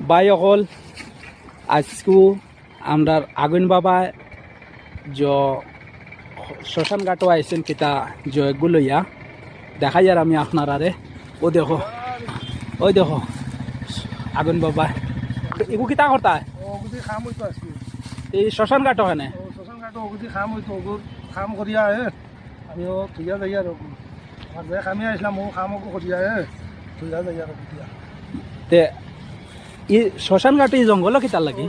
ভাই অকল আজকু আমরা আগুন বাবা শ্মশান ঘাটও আইসেন কিতা জয়গুলো ইয়া দেখা যার আমি আপনার আরে ওই দেখো আগুন বাবা এগু কিতা করতা ওগুদি খাম হইতো আজকে এই শ্মশান ঘাট ওখানে শ্মশান ঘাট ওগুদি খাম হইতো ওগুর খাম করিয়া আমিও থইয়া যাই আর আর যে খামি আসলাম ও খামকো করিয়া থইয়া যাই আর তে ই শ্মশান ঘাট এই জঙ্গল কিতার লাগে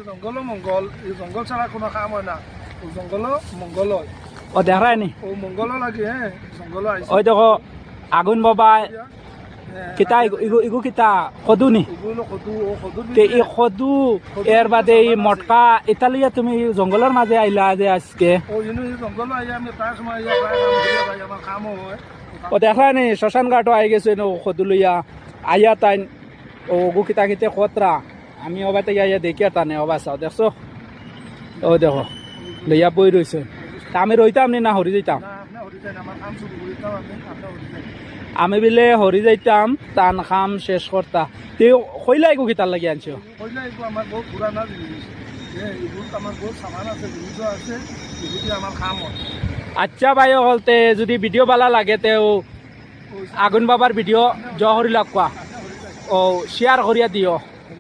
জঙ্গল মঙ্গল এই জঙ্গল ছাড়া কোনো কাম হয় না ও জঙ্গল মঙ্গল হয় ও দেখায় নি ও মঙ্গল লাগে জঙ্গল আইছে ওই দেখো আগুন বাবা কিতা ইগু কিতা সদু নি এগুলো কদু ও কদু তে এই সদু এর বাদে এই মটকা ইতালিয়া তুমি জঙ্গলের মাঝে আইলা যে আজকে ও ইনু জঙ্গল আইয়া আমি প্রায় সময় আইয়া প্রায় কাম করিয়া যাই আমার কামও হয় ও দেখায় নি শ্মশান ঘাটও আই গেছে নো সদু লইয়া আইয়া তাই ও গু কিতা কিতে খতরা আমি অবাতে আইয়া দেখি আর টানে অবা চাও দেখছো ও দেখো লইয়া বই রয়েছে তা আমি রইতাম নি না হরি যাইতাম না আপনি হরিতেন আমার কাম শুরু করিতাম আপনি হরিতেন আমি বিলে হরি যাইতাম টান খাম শেষ করতা তে কইলা এগু কিতার লাগি আনছো কইলা এগুলো আমার বহুত পুরানা জিনিস এগুলো আমার বহুত সামান আছে জিনিসও আছে এগুলি আমার কাম হয় আচ্ছা ভাই হলতে যদি ভিডিও ভালো লাগে তেও আগুন বাবার ভিডিও জহরি লাগা ও শেয়ার করিয়া দিও